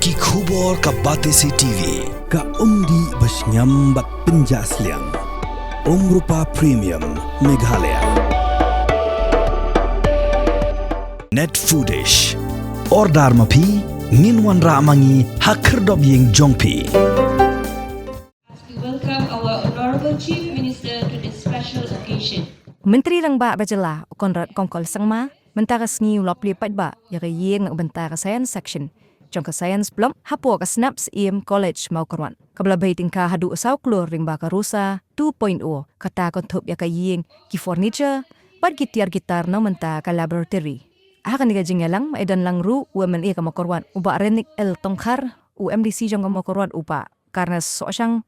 Ki khubor ka Batesi TV. Ka umdi basnyam bat penjaslian. Rupa Premium Meghalaya. Net Foodish. Ordar mapi minwan ramangi hakerdob yeng jongpi. We welcome our Honorable Chief Minister to this special occasion. Menteri Rang Ba Bajala Konrad Kongkol Sangma mentara sngi ulopli patba yaga yeng bentara science section Jong ka science blom hapo ka snaps im college mau karwan kabla baiting ka hadu saw klor ring ba ka rusa 2.0 kata konthop yaga yeng ki furniture pat gitar no menta ka laboratory akan niga jingelang maidan lang ru women e ka makorwan uba renik el tongkhar UMDC jong ka makorwan upa karena so syang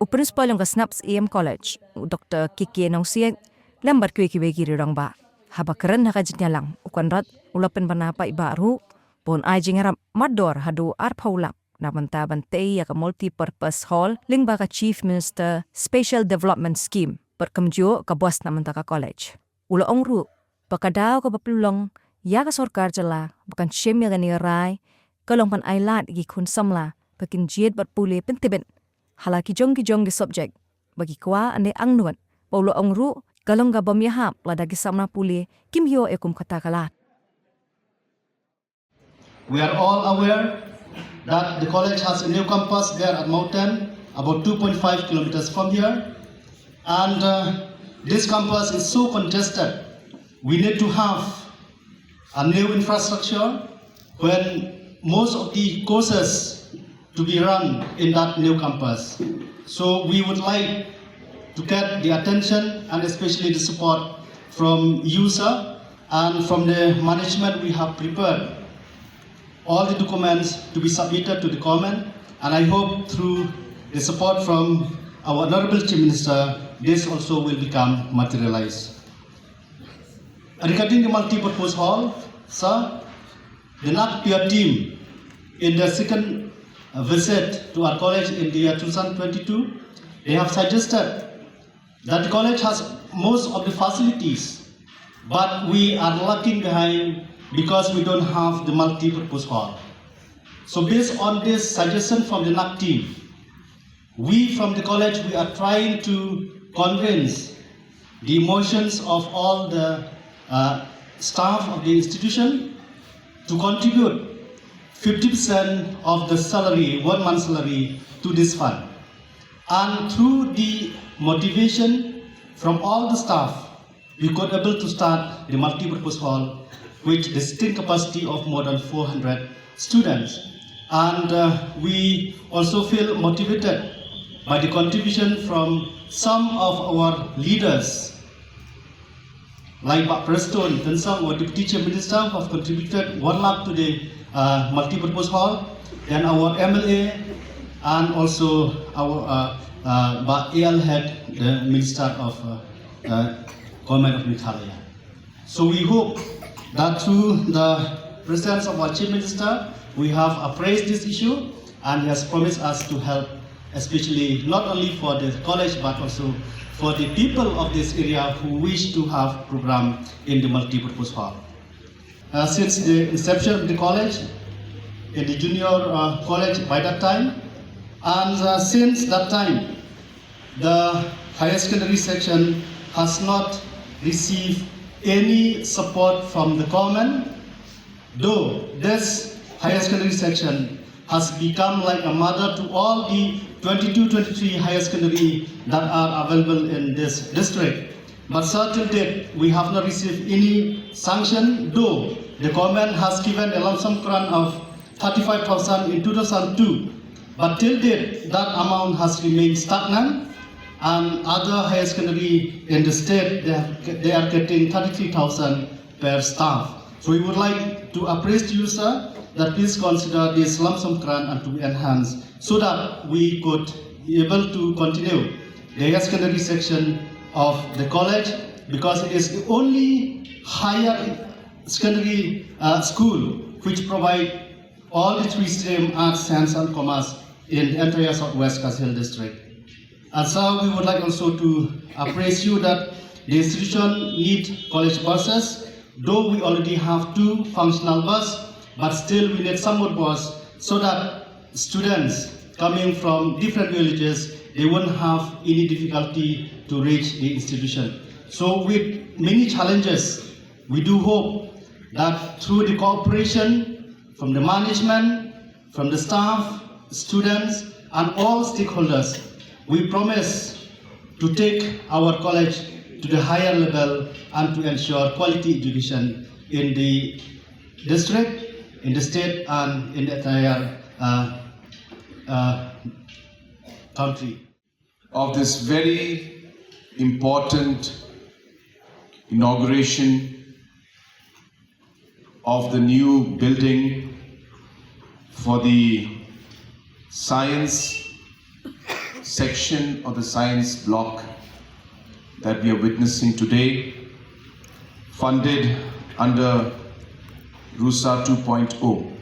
principal jong ka snaps im college Dr. Kiki Nongsiet lambat kue kiwe kiri rong ba. Haba keren hakajitnya lang. Ukan rat ulapen panapa ibaru. Pon ajing harap mador hadu arpaulap. Namanta bantay ya ka multi-purpose hall. Ling ba ka Chief Minister Special Development Scheme. Perkemjo ka buas namanta ka college. Ula ongru. Pakadaw ka papulong. Ya ka sorkar jala. Bukan syem ya gani rai. Kalong pan Ailad gi Khun Samla. Bakin Jied bat Pule Pyntbit. Halaki Jong di subject. Bagi kwa ane angnuan. Paula ongru. Galong ga bamyahap lada gisamna Pule kimyo ekum katakala. We are all aware that the college has a new campus there at Mountain, about 2.5 kilometers from here. And this campus is so congested. We need to have a new infrastructure when most of the courses to be run in that new campus. So we would like to get the attention and especially the support from user and from the management. We have prepared all the documents to be submitted to the comment, and I hope through the support from our Honorable Chief Minister, this also will become materialized. Regarding the multi-purpose hall, sir, the NACPIA team in their second visit to our college in the year 2022, they have suggested that the college has most of the facilities, but we are lagging behind because we don't have the multi-purpose hall. So based on this suggestion from the NAC team, we from the college, we are trying to convince the emotions of all the staff of the institution to contribute 50% of the salary, 1 month salary, to this fund. And through the motivation from all the staff, we got able to start the multi-purpose hall with the sitting capacity of more than 400 students. And we also feel motivated by the contribution from some of our leaders, like Pak Preston, Tensang, our Deputy Chief Minister, who have contributed 1 lakh to the multi-purpose hall, and our MLA, and also our Ailad, the Minister of Government of Meghalaya. So we hope that through the presence of our Chief Minister, we have appraised this issue, and he has promised us to help, especially not only for the college but also for the people of this area who wish to have program in the multi-purpose hall. Since the inception of the college, in the junior college by that time, and since that time, the higher secondary section has not received any support from the government, though this higher secondary section has become like a mother to all the 22-23 higher secondary that are available in this district. But till date, we have not received any sanction, though the government has given a lump sum grant of 35,000 in 2002. But till date, that amount has remained stagnant, and other higher secondary in the state, they are getting 33,000 per staff. So we would like to appraise you, sir, that please consider this lump sum grant and to be enhanced so that we could be able to continue the higher secondary section of the college, because it is the only higher secondary school which provide all the 3 stream arts, science and commerce in the entire Southwest Kasihil district. And so we would like also to appraise you that the institution need college buses, though we already have 2 functional buses, but still we need some more bus so that students coming from different villages, they won't have any difficulty to reach the institution. So with many challenges, we do hope that through the cooperation from the management, from the staff, students, and all stakeholders, we promise to take our college to the higher level and to ensure quality education in the district, in the state, and in the entire country. Of this very important inauguration of the new building for the science section or the science block that we are witnessing today, funded under RUSA 2.0.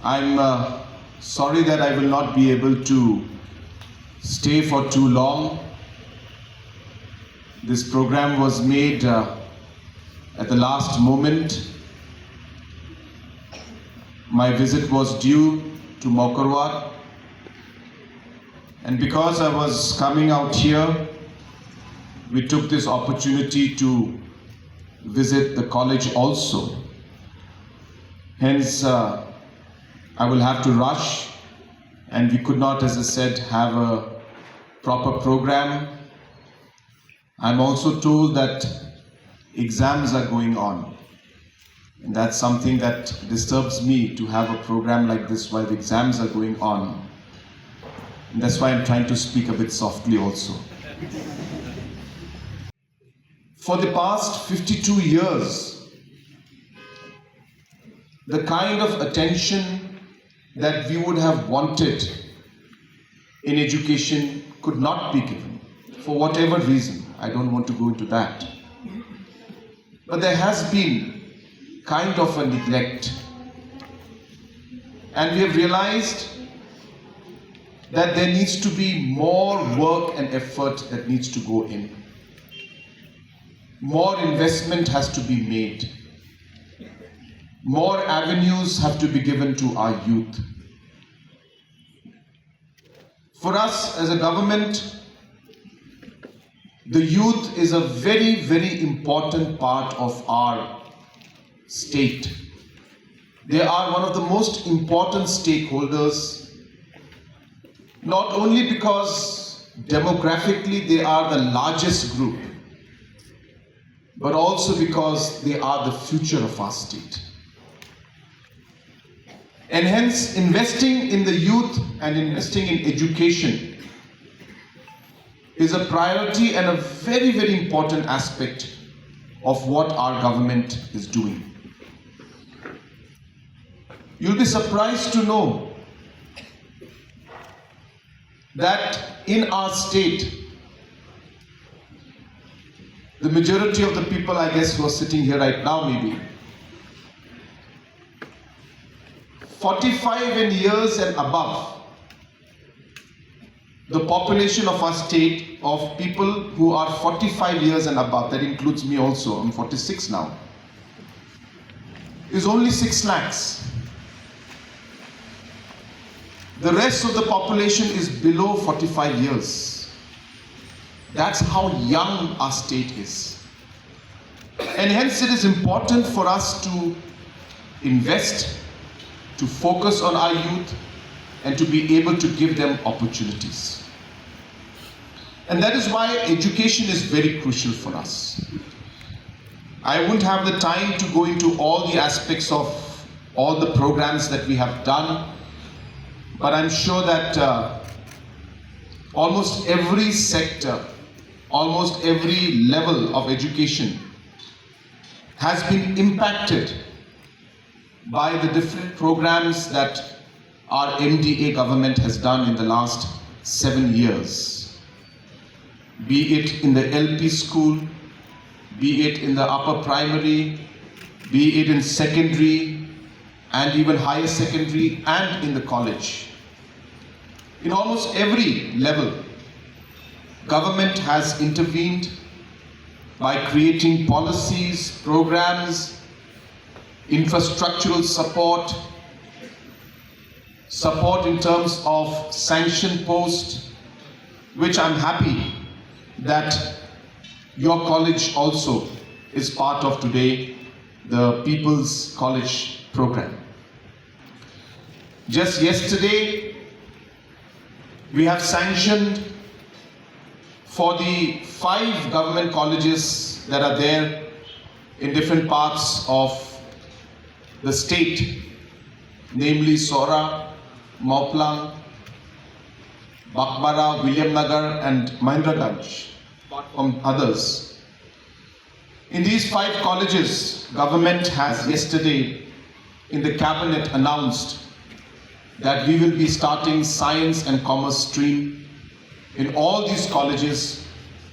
I'm sorry that I will not be able to stay for too long. This program was made at the last moment. My visit was due to Mokarwat, and because I was coming out here, we took this opportunity to visit the college also. Hence, I will have to rush, and we could not, as I said, have a proper program. I'm also told that exams are going on, and that's something that disturbs me, to have a program like this while the exams are going on. And that's why I'm trying to speak a bit softly also. For the past 52 years, the kind of attention that we would have wanted in education could not be given, for whatever reason. I don't want to go into that. But there has been kind of a neglect. And we have realized that there needs to be more work and effort that needs to go in. More investment has to be made. More avenues have to be given to our youth. For us as a government, the youth is a very, very important part of our state. They are one of the most important stakeholders, not only because demographically they are the largest group, but also because they are the future of our state. And hence, investing in the youth and investing in education is a priority and a very, very important aspect of what our government is doing. You'll be surprised to know that in our state, the majority of the people, I guess, who are sitting here right now, maybe 45 and years and above, the population of our state of people who are 45 years and above, that includes me also, I'm 46 now, is only 6 lakhs. The rest of the population is below 45 years. That's how young our state is. And hence it is important for us to invest, to focus on our youth, and to be able to give them opportunities. And that is why education is very crucial for us. I won't have the time to go into all the aspects of all the programs that we have done, but I'm sure that almost every sector, almost every level of education has been impacted by the different programs that our MDA government has done in the last 7 years. Be it in the LP school, be it in the upper primary, be it in secondary and even higher secondary and in the college. In almost every level, government has intervened by creating policies, programs, infrastructural support, support in terms of sanction post, which I'm happy that your college also is part of today, the People's College program. Just yesterday, we have sanctioned for the 5 government colleges that are there in different parts of the state, namely Sora, Mauplang, Bakbara, Williamnagar and Mahendraganj, apart from others. In these 5 colleges, government has yesterday in the cabinet announced that we will be starting science and commerce stream in all these colleges,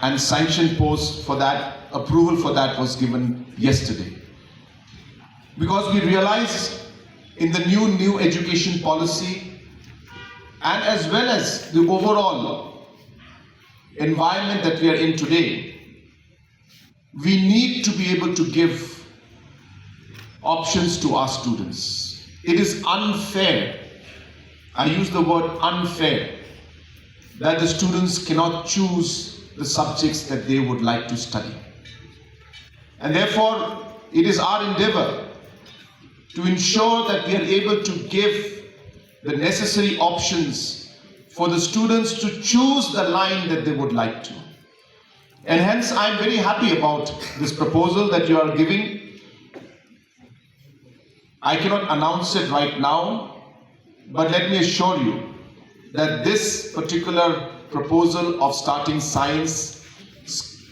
and sanction post for that, approval for that was given yesterday. Because we realized in the new education policy and as well as the overall environment that we are in today, we need to be able to give options to our students. It is unfair, I use the word unfair, that the students cannot choose the subjects that they would like to study. And therefore, it is our endeavor to ensure that we are able to give the necessary options for the students to choose the line that they would like to. And hence, I am very happy about this proposal that you are giving. I cannot announce it right now, but let me assure you that this particular proposal of starting science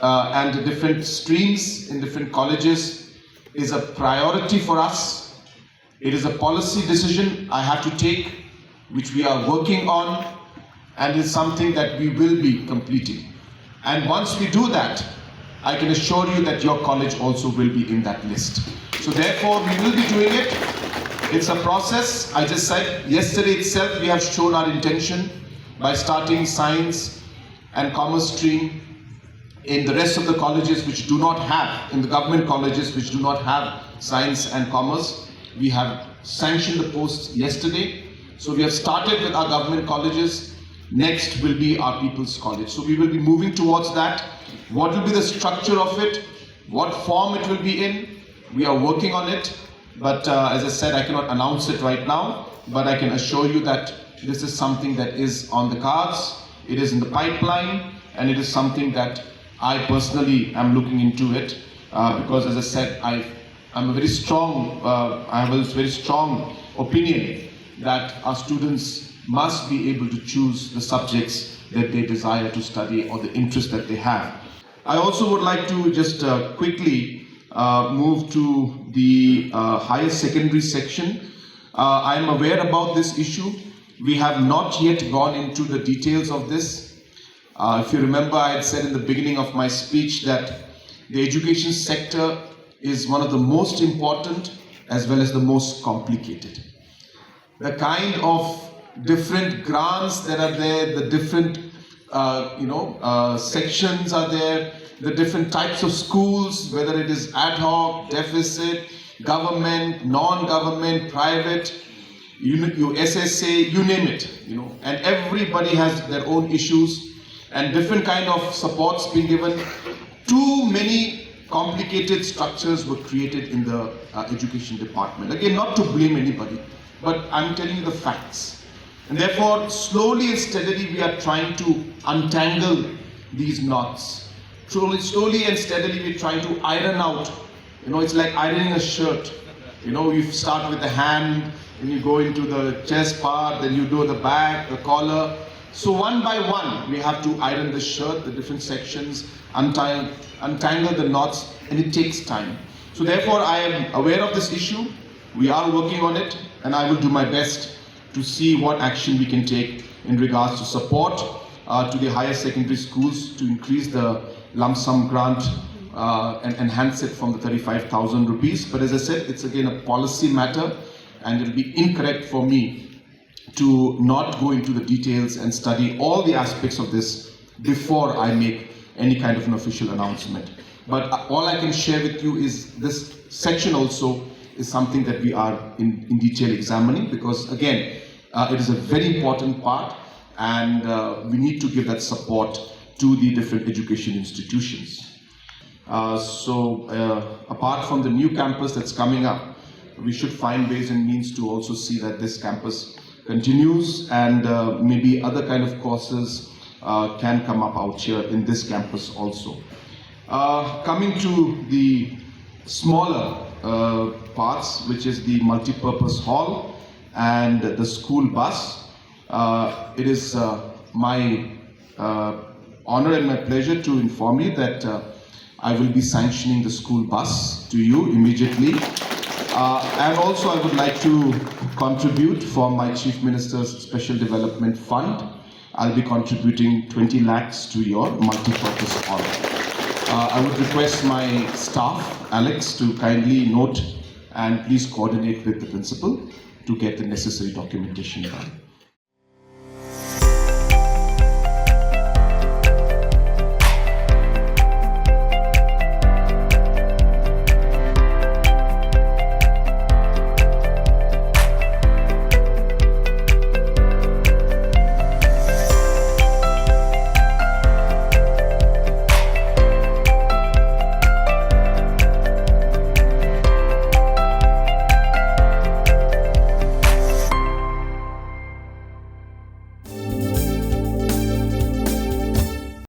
and different streams in different colleges is a priority for us. It is a policy decision I have to take, which we are working on, and is something that we will be completing. And once we do that, I can assure you that your college also will be in that list. So therefore, we will be doing it. It's a process. I just said yesterday itself we have shown our intention by starting science and commerce stream in the rest of the colleges which do not have, in the government colleges which do not have science and commerce. We have sanctioned the posts yesterday. So we have started with our government colleges. Next will be our People's College. So we will be moving towards that. What will be the structure of it? What form it will be in? We are working on it. But as I said, I cannot announce it right now, but I can assure you that this is something that is on the cards, it is in the pipeline, and it is something that I personally am looking into it, because as I said, I have a very strong opinion that our students must be able to choose the subjects that they desire to study or the interest that they have. I also would like to just quickly move to the higher secondary section. I am aware about this issue. We have not yet gone into the details of this. If you remember, I had said in the beginning of my speech that the education sector is one of the most important as well as the most complicated. The kind of different grants that are there, the different sections are there, the different types of schools, whether it is ad hoc, deficit, government, non-government, private, SSA, you name it, and everybody has their own issues and different kind of supports being given. Too many complicated structures were created in the education department. Again, not to blame anybody, but I'm telling you the facts. And therefore, slowly and steadily, we are trying to untangle these knots. Slowly and steadily, we're trying to iron out. It's like ironing a shirt. You start with the hand, and you go into the chest part, then you do the back, the collar. So one by one, we have to iron the shirt, the different sections, untangle the knots, and it takes time. So therefore, I am aware of this issue. We are working on it, and I will do my best to see what action we can take in regards to support to the higher secondary schools to increase the lump sum grant and enhance it from the 35,000 rupees. But as I said, it's again a policy matter, and it will be incorrect for me to not go into the details and study all the aspects of this before I make any kind of an official announcement. But all I can share with you is this section also is something that we are in detail examining, because again, it is a very important part, and we need to give that support to the different education institutions. Apart from the new campus that's coming up, we should find ways and means to also see that this campus continues, and maybe other kind of courses can come up out here in this campus also. Coming to the smaller parts, which is the multi-purpose hall and the school bus, it is my honor and my pleasure to inform you that I will be sanctioning the school bus to you immediately. And also I would like to contribute for my Chief Minister's Special Development Fund. I'll be contributing 20 lakhs to your multi-purpose hall. I would request my staff, Alex, to kindly note and please coordinate with the principal to get the necessary documentation done.